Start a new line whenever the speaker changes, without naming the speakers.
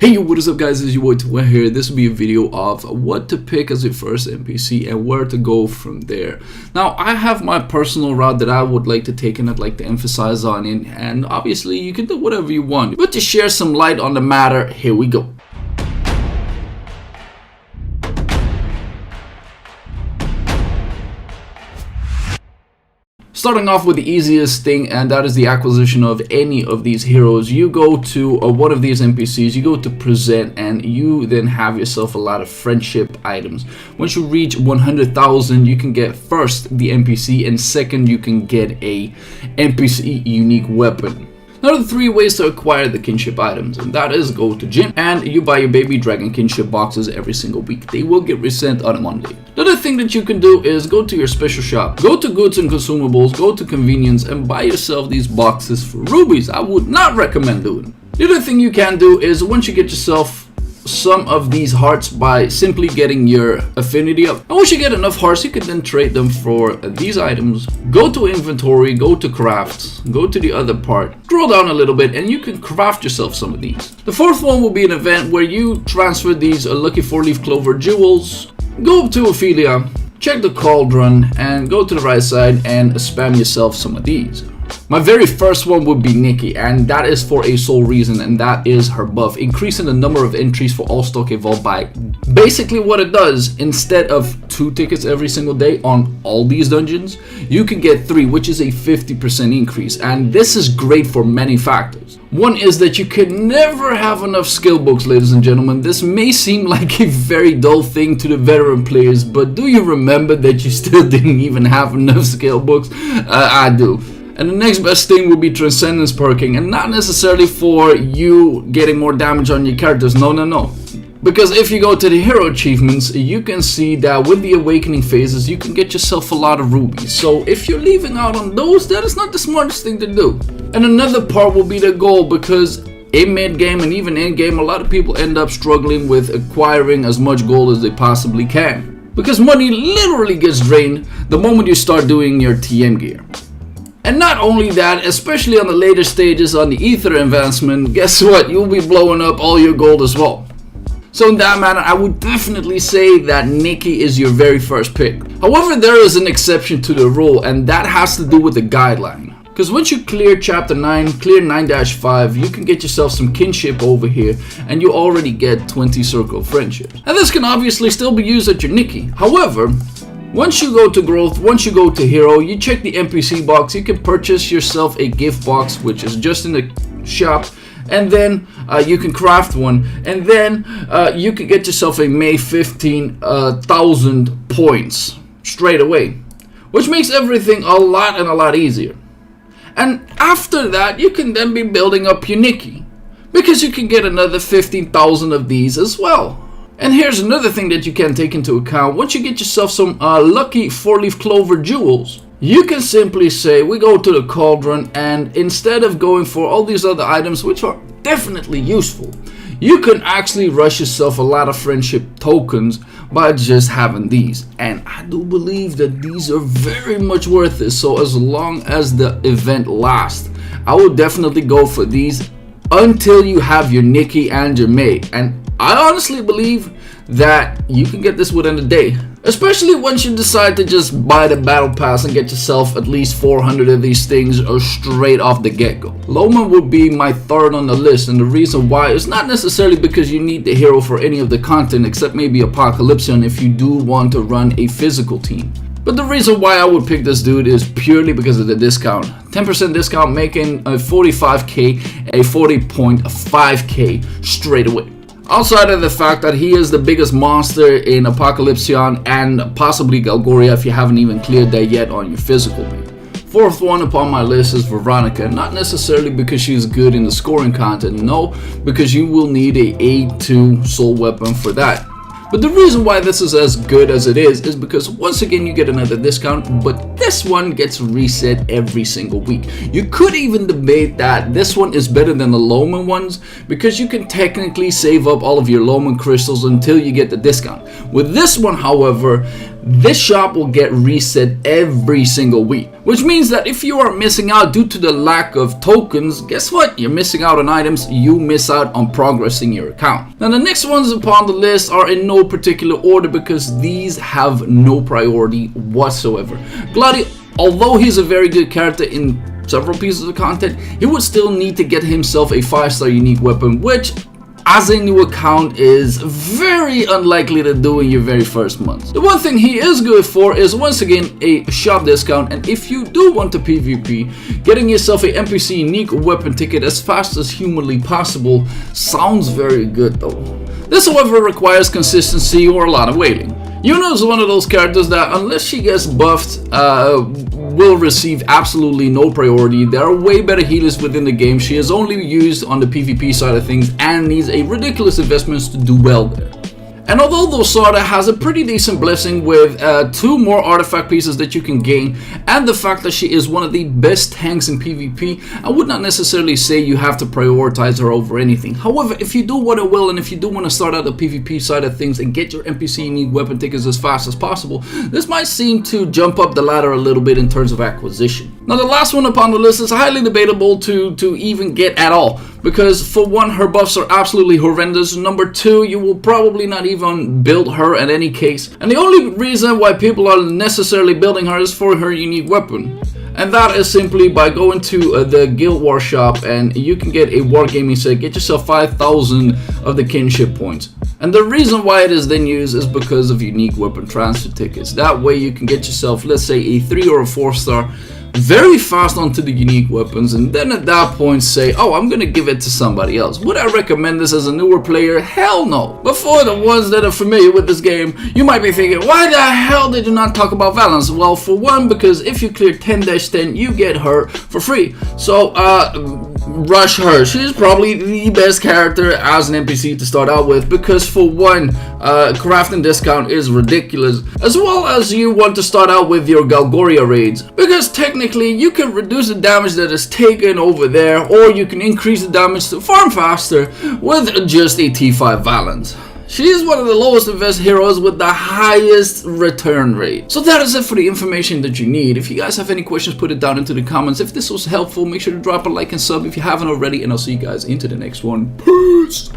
Hey, what is up guys, it's your boy Twin here. This will be a video of what to pick as your first NPC and where to go from there. Now, I have my personal route that I would like to take and I'd like to emphasize on it, and obviously you can do whatever you want. But to share some light on the matter, here we go. Starting off with the easiest thing, and that is the acquisition of any of these heroes. You go to one of these NPCs, you go to present, and you then have yourself a lot of friendship items. Once you reach 100,000, you can get first the NPC, and second you can get a NPC unique weapon. Now, the three ways to acquire the kinship items, and that is go to gym and you buy your baby dragon kinship boxes every single week. They will get resent on a Monday. The other thing that you can do is go to your special shop, go to goods and consumables, go to convenience and buy yourself these boxes for rubies. I would not recommend doing it. The other thing you can do is once you get yourself some of these hearts by simply getting your affinity up, and once you get enough hearts you can then trade them for these items. Go to inventory, go to crafts, go to the other part, scroll down a little bit and you can craft yourself some of these. The fourth one will be an event where you transfer these lucky 4-leaf clover jewels. Go up to Ophelia, check the cauldron and go to the right side and spam yourself some of these. My very first one would be Nicky, and that is for a sole reason, and that is her buff, increasing the number of entries for all stock evolved by. Basically what it does, instead of 2 tickets every single day on all these dungeons, you can get 3, which is a 50% increase, and this is great for many factors. One is that you can never have enough skill books, ladies and gentlemen. This may seem like a very dull thing to the veteran players, but do you remember that you still didn't even have enough skill books? I do. And the next best thing would be Transcendence perking, and not necessarily for you getting more damage on your characters, no. Because if you go to the hero achievements, you can see that with the awakening phases, you can get yourself a lot of rubies. So if you're leaving out on those, that is not the smartest thing to do. And another part will be the goal, because in mid-game and even in-game, a lot of people end up struggling with acquiring as much gold as they possibly can. Because money literally gets drained the moment you start doing your TM gear. And not only that, especially on the later stages on the ether advancement, guess what? You'll be blowing up all your gold as well. So in that manner, I would definitely say that Nicky is your very first pick. However, there is an exception to the rule, and that has to do with the guideline. Because once you clear chapter 9, clear 9-5, you can get yourself some kinship over here, and you already get 20 circle of friendships. And this can obviously still be used at your Nicky. However, once you go to growth, once you go to hero, you check the NPC box, you can purchase yourself a gift box, which is just in the shop, and then you can craft one, and then you can get yourself a May 15,000 points straight away, which makes everything a lot easier. And after that, you can then be building up your Nicky, because you can get another 15,000 of these as well. And here's another thing that you can take into account. Once you get yourself some lucky 4-leaf clover jewels, you can simply say we go to the cauldron, and instead of going for all these other items, which are definitely useful, you can actually rush yourself a lot of friendship tokens by just having these. And I do believe that these are very much worth it. So as long as the event lasts, I would definitely go for these until you have your Nicky and your May. And I honestly believe that you can get this within a day, especially once you decide to just buy the battle pass and get yourself at least 400 of these things straight off the get-go. Loman would be my third on the list, and the reason why is not necessarily because you need the hero for any of the content except maybe Apocalypsion if you do want to run a physical team. But the reason why I would pick this dude is purely because of the discount. 10% discount making a 45k a 40.5k straight away. Outside of the fact that he is the biggest monster in Apocalypsion and possibly Galgoria if you haven't even cleared that yet on your physical mate. Fourth one upon my list is Veronica, not necessarily because she's good in the scoring content, no, because you will need a A2 soul weapon for that. But the reason why this is as good as it is because once again you get another discount, but this one gets reset every single week. You could even debate that this one is better than the Loman ones because you can technically save up all of your Loman crystals until you get the discount. With this one, however, this shop will get reset every single week, which means that if you are missing out due to the lack of tokens, guess what? You're missing out on items, you miss out on progressing your account. Now the next ones upon the list are in no particular order because these have no priority whatsoever. Gladi, although he's a very good character in several pieces of content, he would still need to get himself a 5-star unique weapon, which as a new account is very unlikely to do in your very first month. The one thing he is good for is once again a shop discount, and if you do want to PvP, getting yourself a NPC unique weapon ticket as fast as humanly possible sounds very good though. This however requires consistency or a lot of waiting. Yuna is one of those characters that unless she gets buffed will receive absolutely no priority. There are way better healers within the game. She is only used on the PvP side of things and needs a ridiculous investment to do well there. And although Dosada has a pretty decent blessing with 2 more artifact pieces that you can gain, and the fact that she is one of the best tanks in PvP, I would not necessarily say you have to prioritize her over anything. However, if you do want to will, and if you do want to start out the PvP side of things and get your NPC unique weapon tickets as fast as possible, this might seem to jump up the ladder a little bit in terms of acquisition. Now the last one upon the list is highly debatable to even get at all, because for one, her buffs are absolutely horrendous. Number 2, you will probably not even build her in any case, and the only reason why people are necessarily building her is for her unique weapon, and that is simply by going to the Guild War shop and you can get a wargaming set, get yourself 5,000 of the kinship points. And the reason why it is then used is because of unique weapon transfer tickets. That way you can get yourself, let's say, a 3 or a 4-star very fast onto the unique weapons, and then at that point say, oh, I'm gonna give it to somebody else. Would I recommend this as a newer player? Hell no. But for the ones that are familiar with this game, you might be thinking, why the hell did you not talk about Valence? Well, for one, because if you clear 10-10, you get her for free. So rush her. She's probably the best character as an NPC to start out with, because for one, crafting discount is ridiculous, as well as you want to start out with your Galgoria raids, because technically you can reduce the damage that is taken over there, or you can increase the damage to farm faster with just a T5 Valence. She is one of the lowest invest heroes with the highest return rate. So that is it for the information that you need. If you guys have any questions, put it down into the comments. If this was helpful, make sure to drop a like and sub if you haven't already, and I'll see you guys into the next one. Peace!